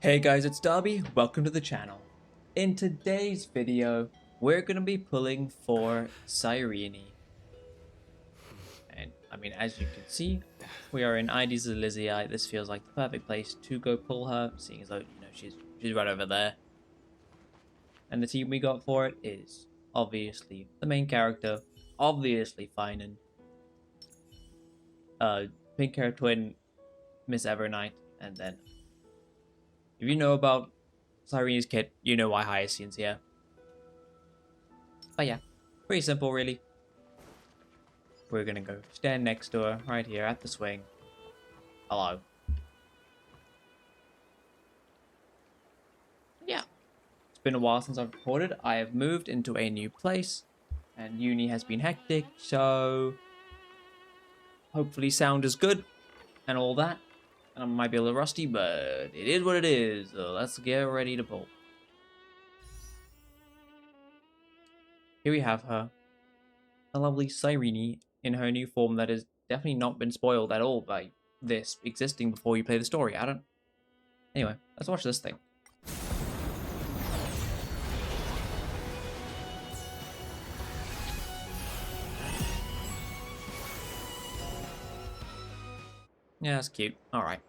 Hey guys, it's Darby. Welcome to the channel. In today's video, we're going to be pulling for Cyrene. And I mean, as you can see, we are in ID's elysia. This feels like the perfect place to go pull her, seeing as though, she's right over there. And the team we got for it is obviously the main character, obviously Finan, pink hair twin, Miss Evernight, and then if you know about Cyrene's kit, you know why Hyacinth's here. But yeah, pretty simple really. We're gonna go stand next to her right here at the swing. Hello. Yeah. It's been a while since I've recorded. I have moved into a new place and uni has been hectic, so hopefully sound is good and all that. And I might be a little rusty, but it is what it is. So let's get ready to pull. Here we have her. A lovely Cyrene in her new form that has definitely not been spoiled at all by this existing before you play the story. Anyway, let's watch this thing. Yeah, that's cute. Alright.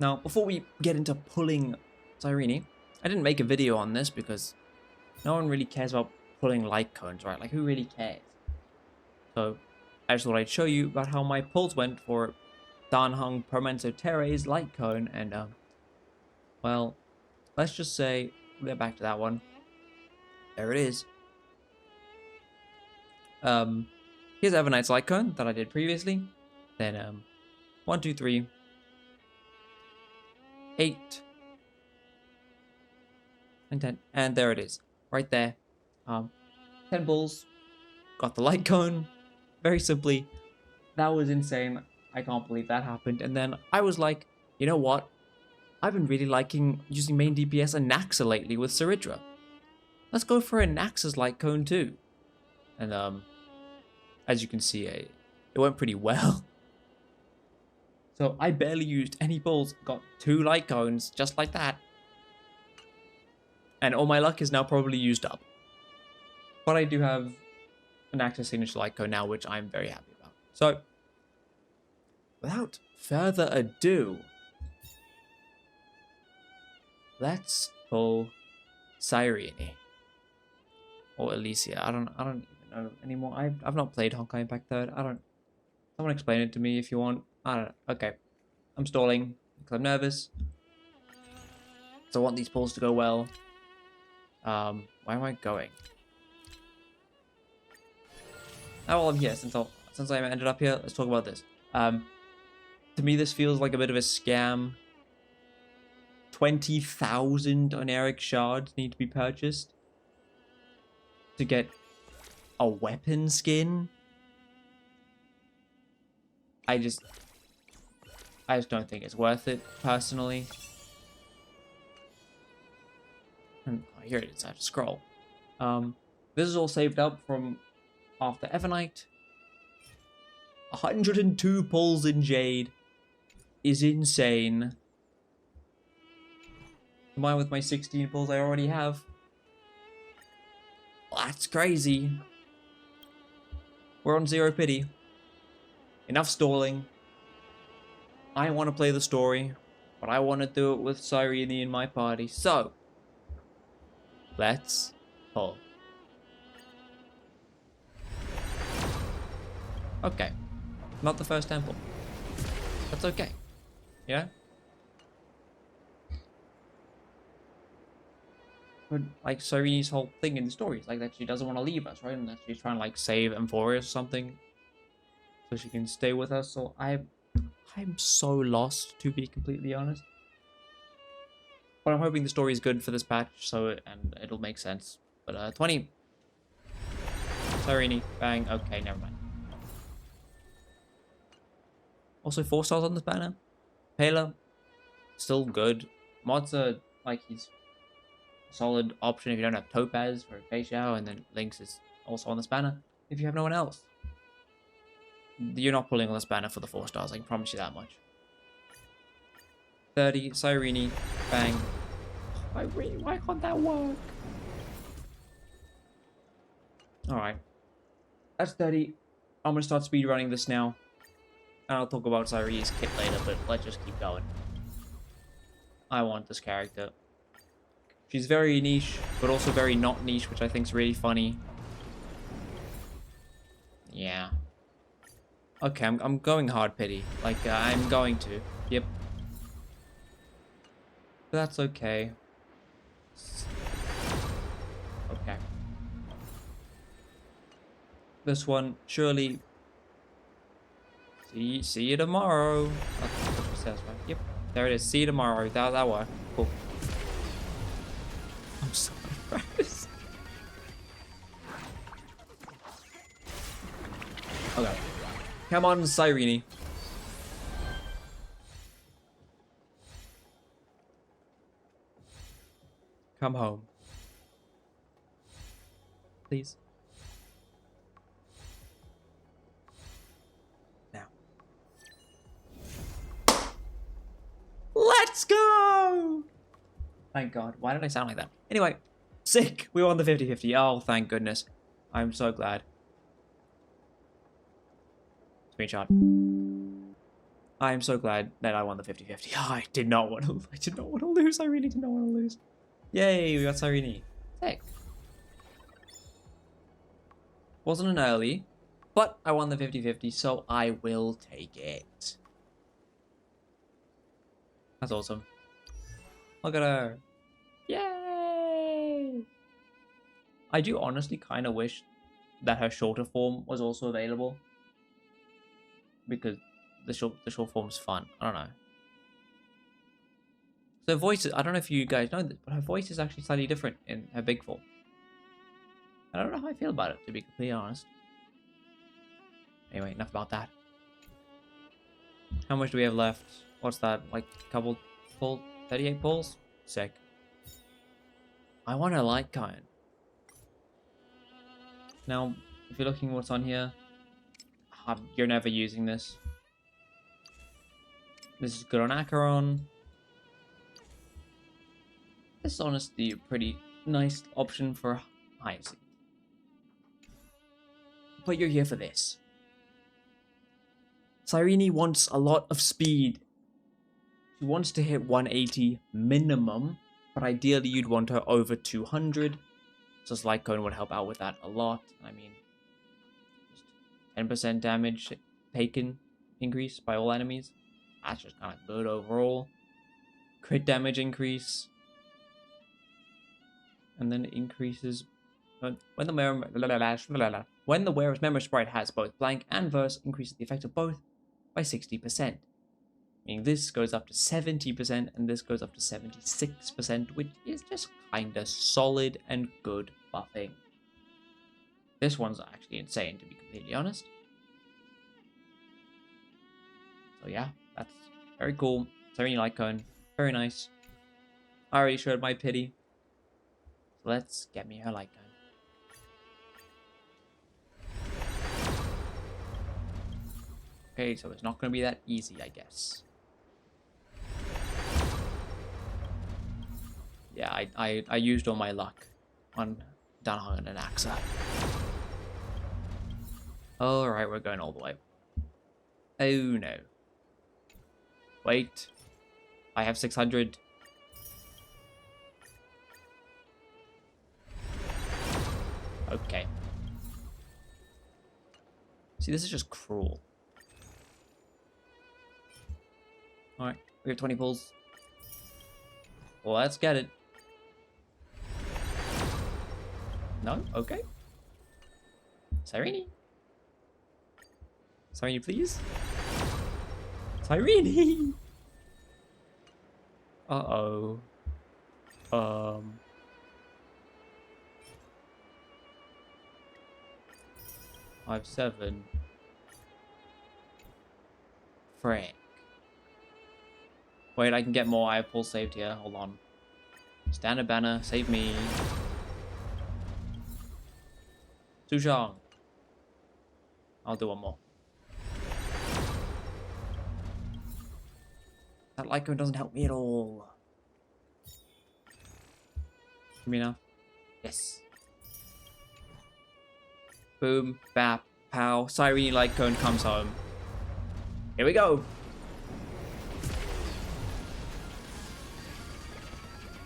Now, before we get into pulling Cyrene, I didn't make a video on this because no one really cares about pulling light cones, right? Like, who really cares? So, I just thought I'd show you about how my pulls went for Danhung Promenso Terre's light cone, and, well, let's just say, we'll get back to that one. There it is. Here's Evernight's light cone that I did previously. Then, 1, 2, 3, 8, and 10, and there it is, right there. 10 pulls, got the light cone, very simply. That was insane. I can't believe that happened. And then I was like, you know what? I've been really liking using main DPS and Naxa lately with Cyrene. Let's go for a Naxa's light cone too. And as you can see, it went pretty well. So I barely used any pulls, got 2 light cones just like that. And all my luck is now probably used up. But I do have an Naxa signature light cone now, which I'm very happy about. So without further ado, let's pull Cyrene or elysia. I don't even know anymore. I've not played Honkai Impact 3rd. Someone explain it to me if you want. I don't know. Okay, I'm stalling because I'm nervous. So I want these pulls to go well. Where am I going? Oh, well, I'm here since I ended up here. Let's talk about this. To me, this feels like a bit of a scam. 20,000 oneric shards need to be purchased to get a weapon skin. I just don't think it's worth it, personally. And here it is, I have to scroll. This is all saved up from after Evernight. 102 pulls in Jade is insane. Combined with my 16 pulls I already have. That's crazy. We're on 0 pity. Enough stalling. I want to play the story, but I want to do it with Cyrene in my party. So, let's pull. Okay. Not the first temple. That's okay. Yeah? But, like, Cyrene's whole thing in the story is like that she doesn't want to leave us, right? And that she's trying to, like, save Amphoria or something. So she can stay with us. So I'm so lost, to be completely honest. But I'm hoping the story is good for this patch, and it'll make sense. But 20. Cyrene, bang. Okay, never mind. Also 4 stars on this banner. Pela, still good. Mods are like he's a solid option if you don't have Topaz for Feixiao, and then Lynx is also on this banner if you have no one else. You're not pulling on this banner for the 4 stars, I can promise you that much. 30, Cyrene, Bang. Why can't that work? Alright. That's 30. I'm gonna start speedrunning this now. And I'll talk about Cyrene's kit later, but let's just keep going. I want this character. She's very niche, but also very not niche, which I think is really funny. Yeah. Okay, I'm going hard pity. Like, I'm going to. Yep. But that's okay. Okay. This one, surely. See you tomorrow. That's what she says, right? Yep. There it is. See you tomorrow. That worked. Cool. I'm so embarrassed. Okay. Come on, Cyrene. Come home. Please. Now. Let's go! Thank God. Why did I sound like that? Anyway, sick. We won the 50-50. Oh, thank goodness. I'm so glad. Screenshot. I am so glad that I won the 50-50. I did not want to lose. I really did not want to lose. Yay, we got Cyrene. Sick. Wasn't an early, but I won the 50-50, so I will take it. That's awesome. Look at her. Yay! I do honestly kind of wish that her shorter form was also available. Because the short form's fun. I don't know. So her voice, I don't know if you guys know this, but her voice is actually slightly different in her big form. I don't know how I feel about it, to be completely honest. Anyway, enough about that. How much do we have left? What's that? Like a couple pull 38 pulls? Sick. I want a light kind. Now, if you're looking what's on here, you're never using this. This is good on Acheron. This is honestly a pretty nice option for Hyacinth. But you're here for this. Cyrene wants a lot of speed. She wants to hit 180 minimum, but ideally you'd want her over 200. So Light Cone would help out with that a lot. I mean, just 10% damage taken increase by all enemies. That's just kind of good overall. Crit damage increase. And then it increases when the wearer's memory sprite has both blank and verse, increases the effect of both by 60%. Meaning this goes up to 70% and this goes up to 76%, which is just kinda solid and good buffing. This one's actually insane, to be completely honest. So yeah, that's very cool. Cyrene Light Cone, very nice. I already showed my pity. So let's get me her Light Cone. Okay, so it's not going to be that easy, I guess. Yeah, I used all my luck on Danhong and Axa. Alright, we're going all the way. Oh no. Wait. I have 600. Okay. See, this is just cruel. Alright, we have 20 pulls. Well, let's get it. No? Okay. Cyrene. Cyrene, please. Cyrene! Uh-oh. 5-7. Frick. Wait, I can get more. I have pull saved here. Hold on. Standard banner, save me. Sushang. I'll do one more. That Light Cone doesn't help me at all. Give me now. Yes. Boom, bap, pow. Cyrene Light Cone comes home. Here we go.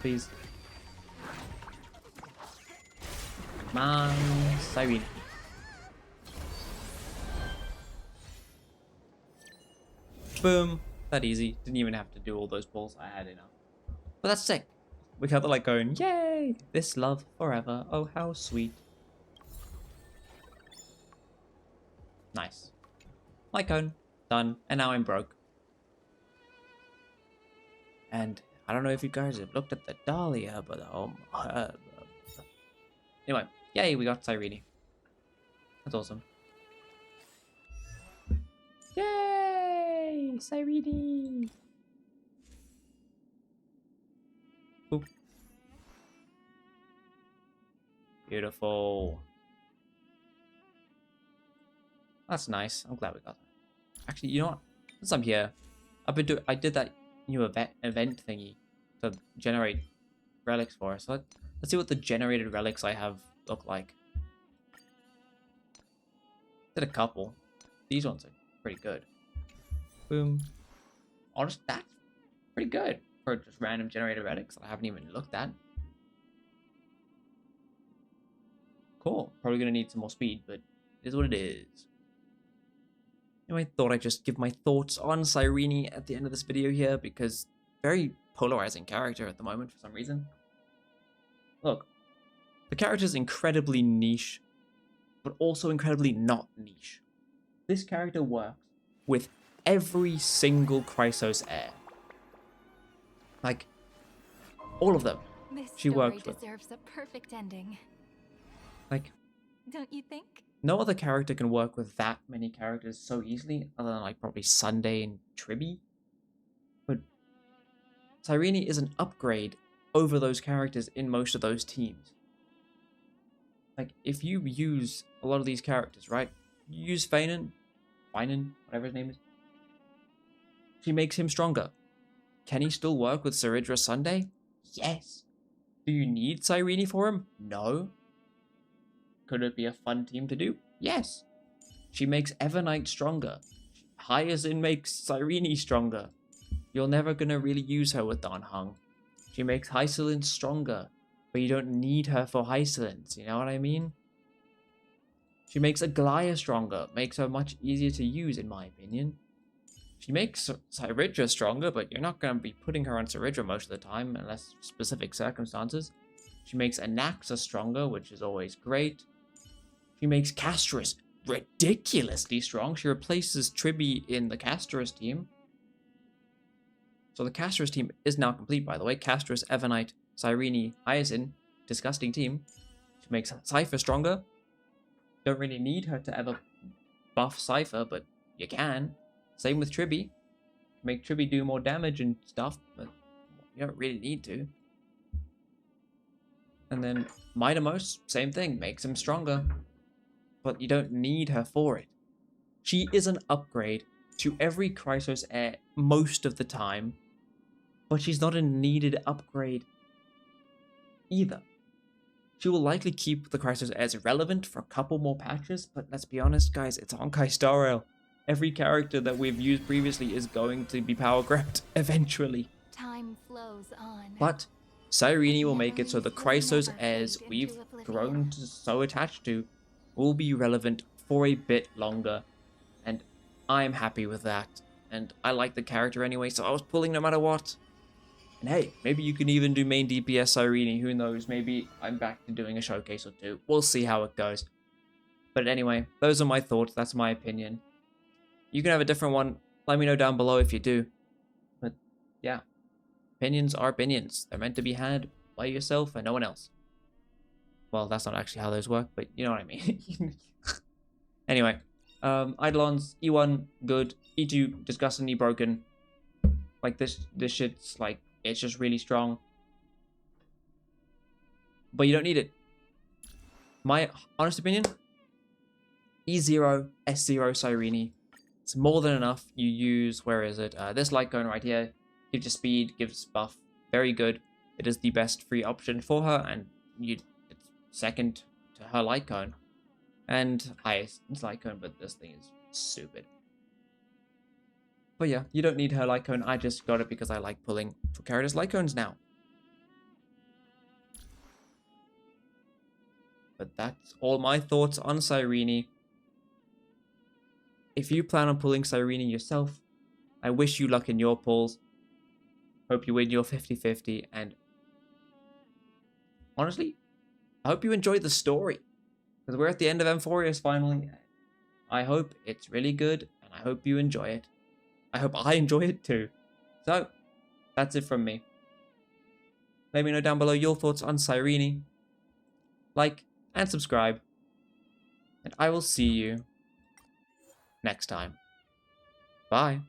Please. Come on, Cyrene. Boom. That easy. Didn't even have to do all those pulls. I had enough. But that's sick. We got the light going. Yay! This love forever. Oh, how sweet. Nice. Light cone. Done. And now I'm broke. And I don't know if you guys have looked at the Dahlia, but oh my... Anyway, yay, we got Cyrene. That's awesome. Yay! Cyrene! Boop. Beautiful. That's nice. I'm glad we got that. Actually, you know what? Since I'm here, I did that new event thingy to generate relics for us. So let's see what the generated relics I have look like. Did a couple. These ones are pretty good. Boom. Honest, that's pretty good for just random generated relics that I haven't even looked at. Cool. Probably gonna need some more speed, but it is what it is. Anyway, I thought I'd just give my thoughts on Cyrene at the end of this video here, because very polarizing character at the moment for some reason. Look, the character is incredibly niche, but also incredibly not niche. This character works with every single Chrysos heir. Like, all of them. This She works with. deserves a perfect ending. Like, don't you think? no other character can work with that many characters so easily, other than like probably Sunday and Tribby. But Cyrene is an upgrade over those characters in most of those teams. Like, if you use a lot of these characters, right? You use Finan, whatever his name is. She makes him stronger. Can he still work with Saridra Sunday? Yes. Do you need Cyrene for him? No. Could it be a fun team to do? Yes. She makes Evernight stronger. Hyacinth makes Cyrene stronger. You're never gonna really use her with Dan Heng. She makes Hyacinth stronger, but you don't need her for Hyacinth, you know what I mean? She makes Aglaia stronger, makes her much easier to use in my opinion. She makes Saridra stronger, but you're not gonna be putting her on Saridra most of the time, unless specific circumstances. She makes Anaxa stronger, which is always great. She makes Castris ridiculously strong. She replaces Tribby in the Castris team. So the Castris team is now complete, by the way. Castris, Evernight, Cyrene, Hyacinth. Disgusting team. She makes Cypher stronger. Don't really need her to ever buff Cypher, but you can. Same with Tribby. Make Tribby do more damage and stuff, but you don't really need to. And then Midamos, same thing. Makes him stronger. But you don't need her for it. She is an upgrade to every Chrysos heir most of the time, but she's not a needed upgrade either. She will likely keep the Chrysos heirs relevant for a couple more patches, but let's be honest guys, it's Honkai Star Rail. Every character that we've used previously is going to be power grabbed eventually. Time flows on. But Cyrene will make it so the Chrysos heirs we've grown to so attached to will be relevant for a bit longer, and I'm happy with that. And I like the character anyway, so I was pulling no matter what. And hey, maybe you can even do main DPS Cyrene, who knows, maybe I'm back to doing a showcase or two. We'll see how it goes. But anyway, those are my thoughts, that's my opinion. You can have a different one, let me know down below if you do. But yeah, opinions are opinions. They're meant to be had by yourself and no one else. Well, that's not actually how those work, but you know what I mean. Anyway, Eidolons, E1, good. E2, disgustingly broken. Like, this shit's, like, it's just really strong. But you don't need it. My honest opinion, E0, S0, Cyrene. It's more than enough. You use, where is it? This light cone right here. Gives you speed, gives buff. Very good. it is the best free option for her, and it's second to her light cone. And highest is light cone, but this thing is stupid. But yeah, you don't need her light cone. I just got it because I like pulling for characters light cones now. But that's all my thoughts on Cyrene. If you plan on pulling Cyrene yourself, I wish you luck in your pulls. Hope you win your 50-50, and honestly, I hope you enjoyed the story. Because we're at the end of Amphorius finally. I hope it's really good, and I hope you enjoy it. I hope I enjoy it too. So, that's it from me. Let me know down below your thoughts on Cyrene. Like and subscribe. And I will see you next time. Bye.